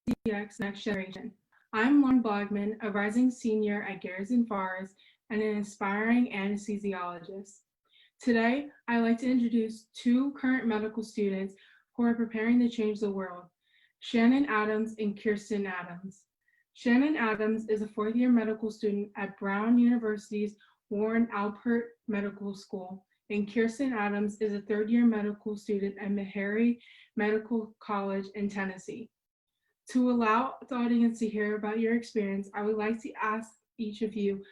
STEMcx Next Generation. I'm Lauren Blogman, a rising senior at Garrison Forest and an aspiring anesthesiologist. Today, I'd like to introduce two current medical students who are preparing to change the world, Shannon Adams and Kirsten Adams. Shannon Adams is a fourth-year medical student at Brown University's Warren Alpert Medical School, and Kirsten Adams is a third-year medical student at Meharry Medical College in Tennessee. To allow the audience to hear about your experience, I would like to ask each of you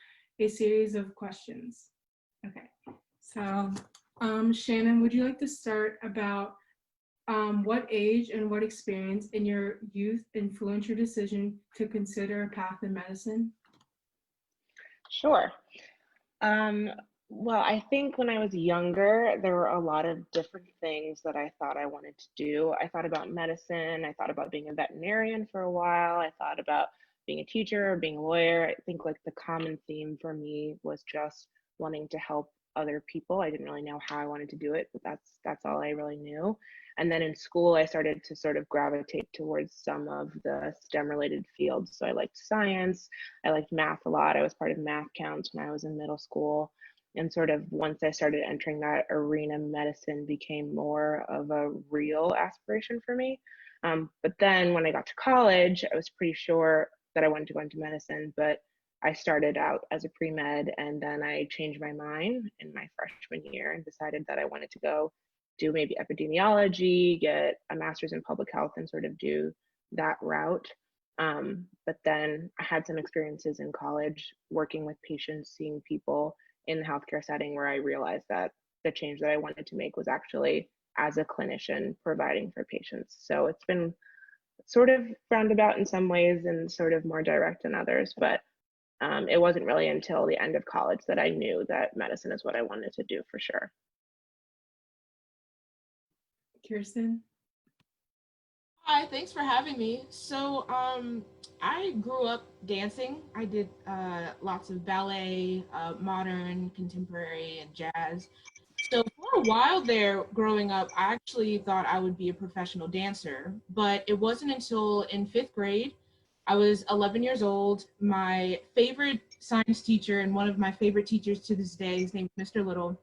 a series of questions. Okay, so Shannon, would you like to start about what age and what experience in your youth influenced your decision to consider a path in medicine? Sure. Well, I think when I was younger, there were a lot of different things that I thought I wanted to do. I thought about medicine. I thought about being a veterinarian for a while. I thought about being a teacher or being a lawyer. I think like the common theme for me was just wanting to help other people. I didn't really know how I wanted to do it, but that's all I really knew. And then in school, I started to sort of gravitate towards some of the STEM related fields. So I liked science. I liked math a lot. I was part of math counts when I was in middle school. And sort of once I started entering that arena, medicine became more of a real aspiration for me. But then when I got to college, I was pretty sure that I wanted to go into medicine, but I started out as a pre-med and then I changed my mind in my freshman year and decided that I wanted to go do maybe epidemiology, get a master's in public health and sort of do that route. But then I had some experiences in college working with patients, seeing people in the healthcare setting where I realized that the change that I wanted to make was actually as a clinician providing for patients. So it's been sort of roundabout in some ways and sort of more direct in others, but it wasn't really until the end of college that I knew that medicine is what I wanted to do for sure. Kirsten? Hi, thanks for having me. So, I grew up dancing. I did lots of ballet, modern, contemporary, and jazz. So for a while there, growing up, I actually thought I would be a professional dancer, but it wasn't until in fifth grade, I was 11 years old. My favorite science teacher and one of my favorite teachers to this day, his name is Mr. Little.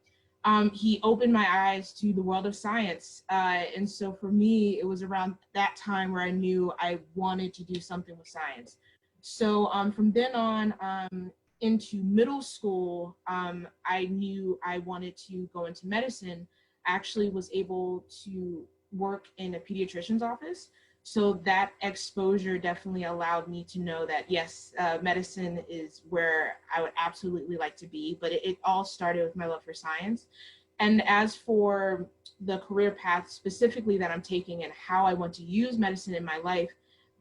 He opened my eyes to the world of science. And so for me, it was around that time where I knew I wanted to do something with science. So from then on into middle school, I knew I wanted to go into medicine. I actually was able to work in a pediatrician's office. So that exposure definitely allowed me to know that, yes, medicine is where I would absolutely like to be, but it all started with my love for science. And as for the career path specifically that I'm taking and how I want to use medicine in my life,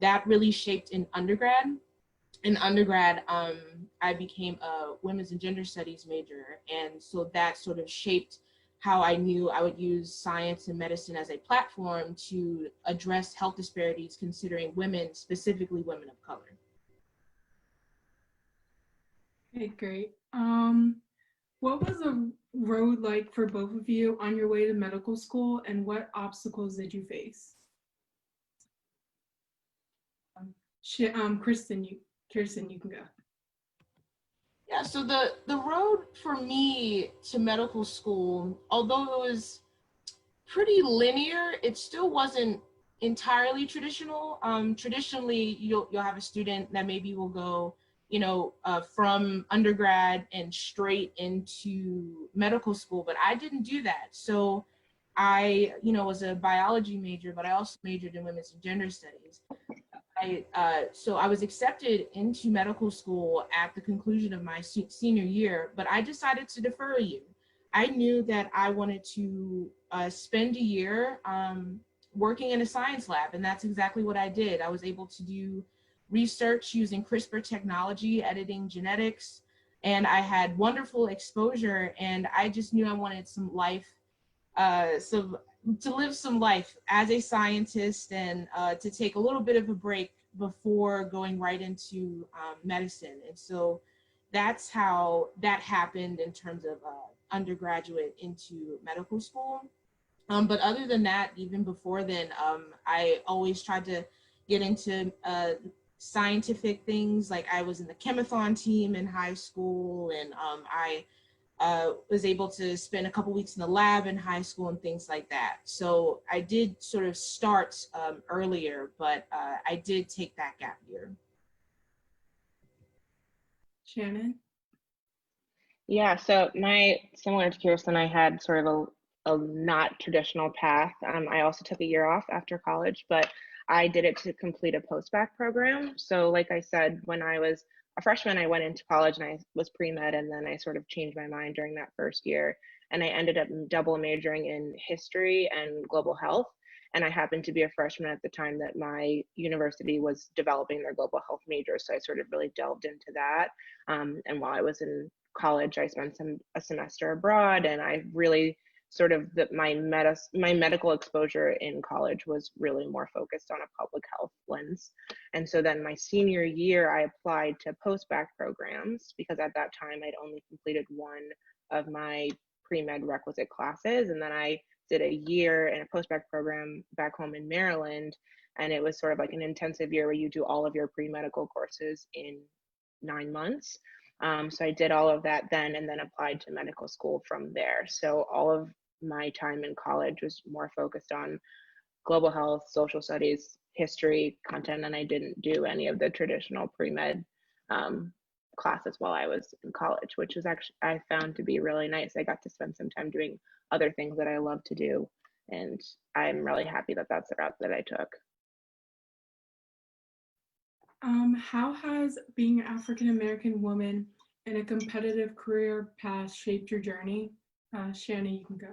that really shaped in undergrad. In undergrad, I became a women's and gender studies major. And so that sort of shaped how I knew I would use science and medicine as a platform to address health disparities considering women, specifically women of color. Okay, great. What was the road like for both of you on your way to medical school, and what obstacles did you face? Kirsten, you can go. Yeah, so the road for me to medical school, although it was pretty linear, it still wasn't entirely traditional. Traditionally, you'll have a student that maybe will go, from undergrad and straight into medical school, but I didn't do that. So I, was a biology major, but I also majored in women's and gender studies. So I was accepted into medical school at the conclusion of my senior year, but I decided to defer a year. I knew that I wanted to spend a year working in a science lab, and that's exactly what I did. I was able to do research using CRISPR technology, editing genetics, and I had wonderful exposure, and I just knew I wanted some life, to live some life as a scientist and to take a little bit of a break before going right into medicine. And so that's how that happened in terms of undergraduate into medical school. But other than that, even before then, I always tried to get into scientific things. Like I was in the chemathon team in high school, and I was able to spend a couple weeks in the lab in high school and things like that. So I did sort of start earlier, but I did take that gap year. Shannon? Yeah, so similar to Kirsten, I had sort of a not traditional path. I also took a year off after college, but I did it to complete a post-bac program. So like I said, when I was a freshman, I went into college and I was pre-med, and then I sort of changed my mind during that first year. And I ended up double majoring in history and global health. And I happened to be a freshman at the time that my university was developing their global health major. So I sort of really delved into that. And while I was in college, I spent a semester abroad, and I really sort of my medical exposure in college was really more focused on a public health lens. And so then my senior year, I applied to post-bac programs because at that time I'd only completed one of my pre-med requisite classes, and then I did a year in a post-bac program back home in Maryland, and it was sort of like an intensive year where you do all of your pre-medical courses in 9 months. So I did all of that then, and then applied to medical school from there. So all of my time in college was more focused on global health, social studies, history, content, and I didn't do any of the traditional pre-med classes while I was in college, which is actually, I found to be really nice. I got to spend some time doing other things that I love to do, and I'm really happy that that's the route that I took. How has being an African American woman in a competitive career path shaped your journey? Shannon, you can go.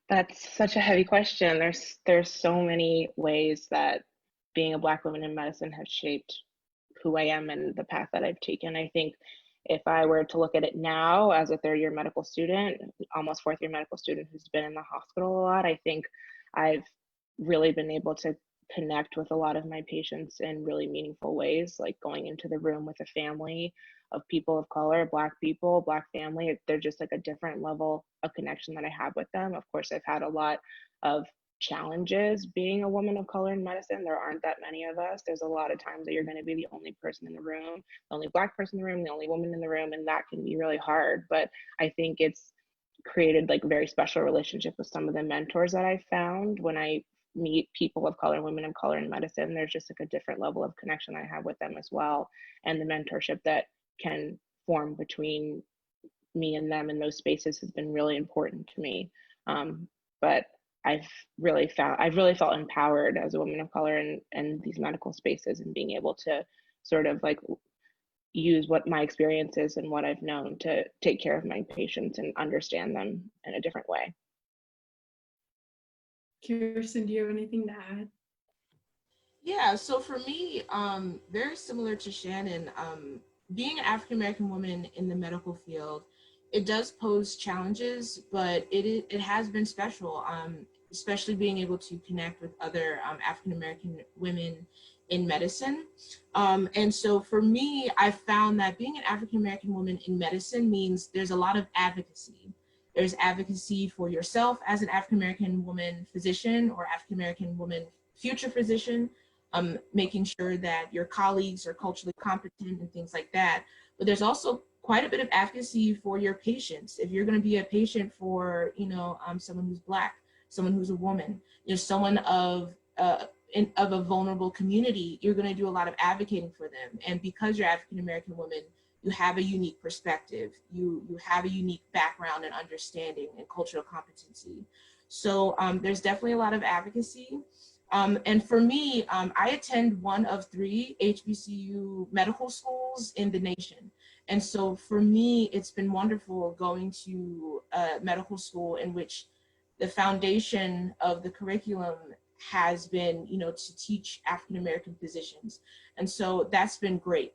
That's such a heavy question. There's so many ways that being a Black woman in medicine has shaped who I am and the path that I've taken. I think if I were to look at it now as a third year medical student, almost fourth year medical student who's been in the hospital a lot, I think I've really been able to connect with a lot of my patients in really meaningful ways, like going into the room with a family of people of color, Black people, Black family. They're just like a different level of connection that I have with them. Of course, I've had a lot of challenges being a woman of color in medicine. There aren't that many of us. There's a lot of times that you're going to be the only person in the room, the only Black person in the room, the only woman in the room, and that can be really hard. But I think it's created like a very special relationship with some of the mentors that I found when I meet people of color, women of color in medicine. There's just like a different level of connection I have with them as well, and the mentorship that can form between me and them in those spaces has been really important to me. But I've really felt empowered as a woman of color in these medical spaces, and being able to sort of like use what my experience is and what I've known to take care of my patients and understand them in a different way. Kirsten, do you have anything to add? Yeah, so for me, very similar to Shannon, being an African American woman in the medical field, it does pose challenges, but it has been special, especially being able to connect with other African American women in medicine. And so for me, I found that being an African American woman in medicine means there's a lot of advocacy. There's advocacy for yourself as an African American woman physician or African American woman future physician, making sure that your colleagues are culturally competent and things like that. But there's also quite a bit of advocacy for your patients. If you're going to be a patient for, someone who's Black, someone who's a woman, someone of a vulnerable community, you're going to do a lot of advocating for them. And because you're African American woman, you have a unique perspective. You have a unique background and understanding and cultural competency. So there's definitely a lot of advocacy. And for me, I attend one of 3 HBCU medical schools in the nation. And so for me, it's been wonderful going to medical school in which the foundation of the curriculum has been, to teach African American physicians. And so that's been great.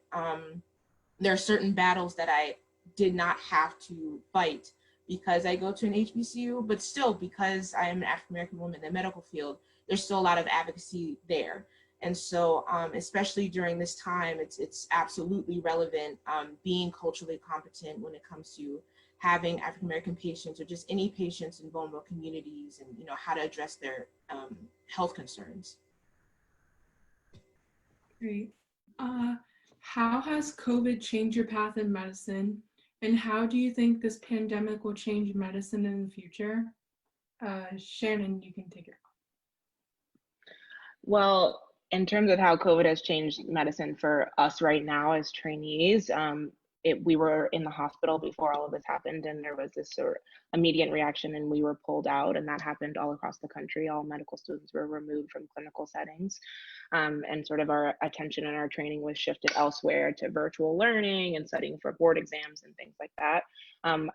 There are certain battles that I did not have to fight because I go to an HBCU, but still because I am an African American woman in the medical field, there's still a lot of advocacy there. And so, especially during this time, it's absolutely relevant being culturally competent when it comes to having African American patients or just any patients in vulnerable communities, and how to address their health concerns. Great. Uh, how has COVID changed your path in medicine? And how do you think this pandemic will change medicine in the future? Shannon, you can take it. Well, in terms of how COVID has changed medicine for us right now as trainees, we were in the hospital before all of this happened, and there was this sort of immediate reaction, and we were pulled out, and that happened all across the country. All medical students were removed from clinical settings, and sort of our attention and our training was shifted elsewhere to virtual learning and studying for board exams and things like that.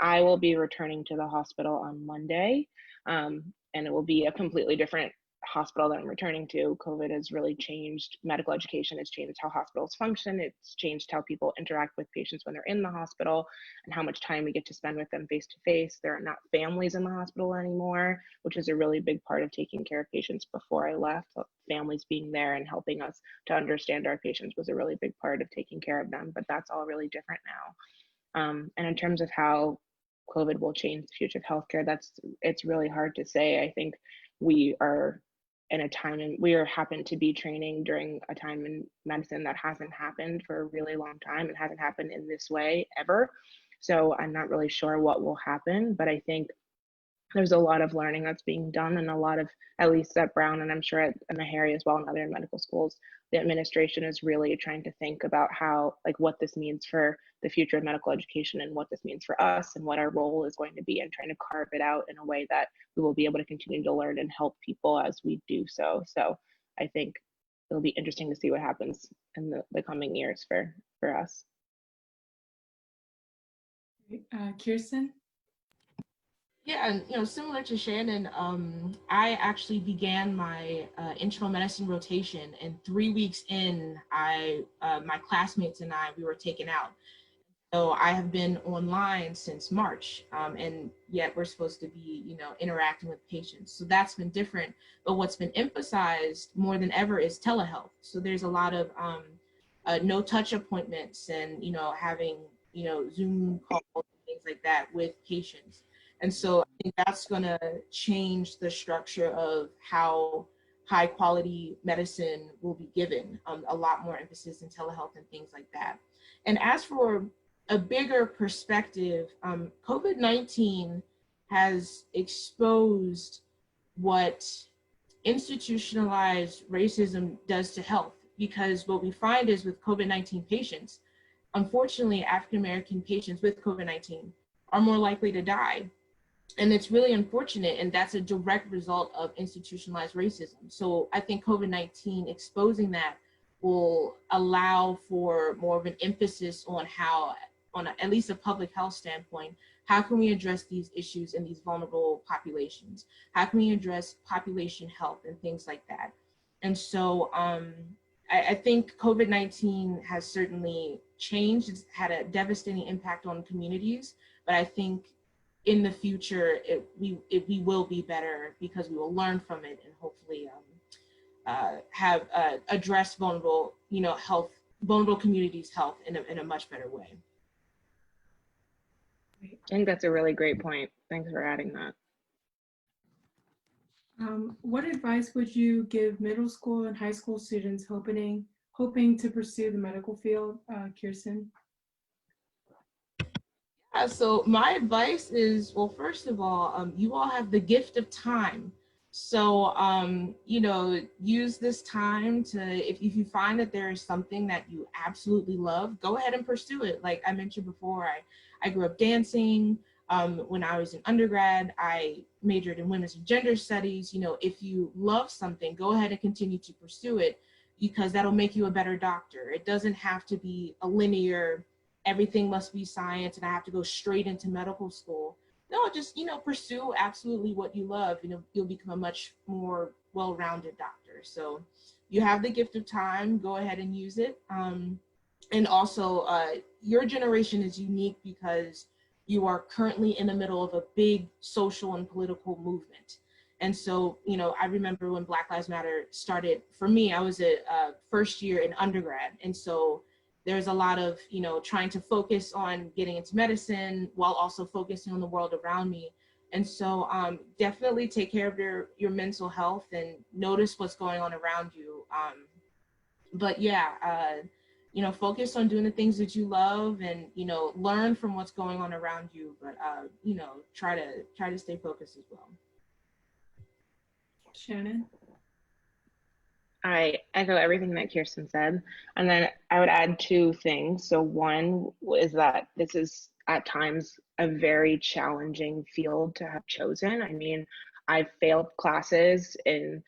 I will be returning to the hospital on Monday, and it will be a completely different hospital that I'm returning to. COVID has really changed medical education. It's changed how hospitals function. It's changed how people interact with patients when they're in the hospital and how much time we get to spend with them face to face. There are not families in the hospital anymore, which is a really big part of taking care of patients before I left. Families being there and helping us to understand our patients was a really big part of taking care of them, but that's all really different now. And in terms of how COVID will change the future of healthcare, it's really hard to say. I think we are in a time, and we happen to be training during a time in medicine that hasn't happened for a really long time. It hasn't happened in this way ever. So I'm not really sure what will happen, but I think there's a lot of learning that's being done, and a lot of, at least at Brown, and I'm sure at Meharry as well, and other medical schools, the administration is really trying to think about how, like, what this means for the future of medical education and what this means for us and what our role is going to be, and trying to carve it out in a way that we will be able to continue to learn and help people as we do so. So I think it'll be interesting to see what happens in the coming years for us. Kirsten? Yeah, and similar to Shannon, I actually began my internal medicine rotation, and 3 weeks in, my classmates and we were taken out. So I have been online since March, and yet we're supposed to be, interacting with patients. So that's been different. But what's been emphasized more than ever is telehealth. So there's a lot of no-touch appointments, and having Zoom calls and things like that with patients. And so I think that's going to change the structure of how high quality medicine will be given. A lot more emphasis in telehealth and things like that. And as for a bigger perspective, COVID-19 has exposed what institutionalized racism does to health, because what we find is with COVID-19 patients, unfortunately, African-American patients with COVID-19 are more likely to die. And it's really unfortunate, and that's a direct result of institutionalized racism. So I think COVID-19 exposing that will allow for more of an emphasis on how, at least a public health standpoint, how can we address these issues in these vulnerable populations? How can we address population health and things like that? And so I think COVID-19 has certainly changed. It's had a devastating impact on communities, but I think in the future, we will be better because we will learn from it and hopefully have addressed vulnerable communities' health in a much better way. I think that's a really great point. Thanks for adding that. What advice would you give middle school and high school students hoping to pursue the medical field, Kirsten? Yeah, so my advice is, well, first of all, you all have the gift of time. So, use this time to, if you find that there is something that you absolutely love, go ahead and pursue it. Like I mentioned before, I grew up dancing. When I was in undergrad, I majored in women's and gender studies. If you love something, go ahead and continue to pursue it, because that'll make you a better doctor. It doesn't have to be a linear, everything must be science and I have to go straight into medical school. No, just, pursue absolutely what you love. You'll become a much more well-rounded doctor. So you have the gift of time, go ahead and use it. And also, your generation is unique because you are currently in the middle of a big social and political movement. And so, I remember when Black Lives Matter started, for me, I was a first year in undergrad. And so there's a lot of, trying to focus on getting into medicine while also focusing on the world around me. And so definitely take care of your mental health and notice what's going on around you. But yeah, focus on doing the things that you love, and learn from what's going on around you, but try to stay focused as well. Shannon? I echo everything that Kirsten said. And then I would add two things. So, one is that this is at times a very challenging field to have chosen. I mean, I've failed classes in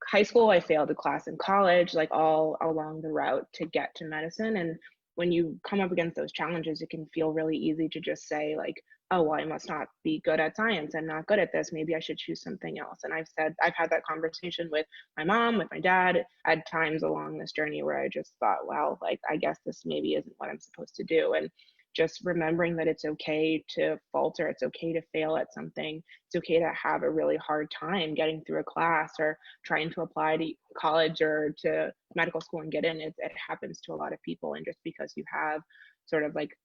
high school, I failed a class in college, like all along the route to get to medicine. And when you come up against those challenges, it can feel really easy to just say, like, oh, well, I must not be good at science. I'm not good at this. Maybe I should choose something else. And I've had that conversation with my mom, with my dad, at times along this journey where I just thought, well, like, I guess this maybe isn't what I'm supposed to do. And just remembering that it's okay to falter, it's okay to fail at something, it's okay to have a really hard time getting through a class or trying to apply to college or to medical school and get in. It happens to a lot of people. And just because you have sort of like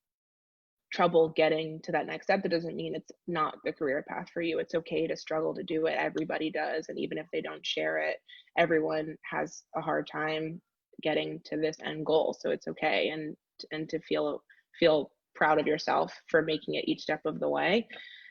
trouble getting to that next step, that doesn't mean it's not the career path for you. It's okay to struggle to do it. Everybody does. And even if they don't share it, everyone has a hard time getting to this end goal. So it's okay. And to feel proud of yourself for making it each step of the way.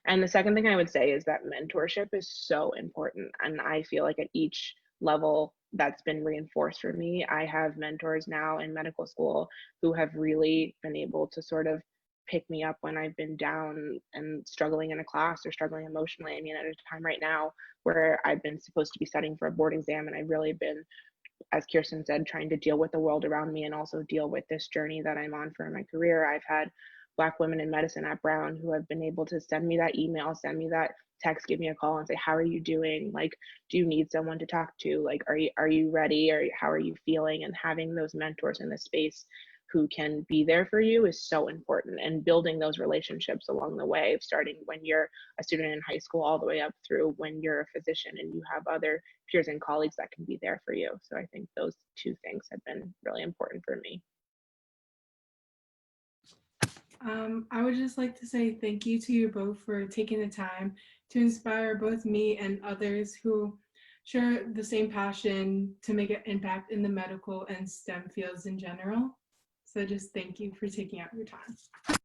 And the second thing I would say is that mentorship is so important. And I feel like at each level that's been reinforced for me. I have mentors now in medical school who have really been able to sort of pick me up when I've been down and struggling in a class or struggling emotionally. I mean, at a time right now where I've been supposed to be studying for a board exam, and I've really been, as Kirsten said, trying to deal with the world around me and also deal with this journey that I'm on for my career. I've had Black women in medicine at Brown who have been able to send me that email, send me that text, give me a call and say, how are you doing? Like, do you need someone to talk to? Like, are you ready? Or how are you feeling? And having those mentors in the space who can be there for you is so important, and building those relationships along the way, starting when you're a student in high school all the way up through when you're a physician and you have other peers and colleagues that can be there for you. So I think those two things have been really important for me. I would just like to say thank you to you both for taking the time to inspire both me and others who share the same passion to make an impact in the medical and STEM fields in general. So just thank you for taking out your time.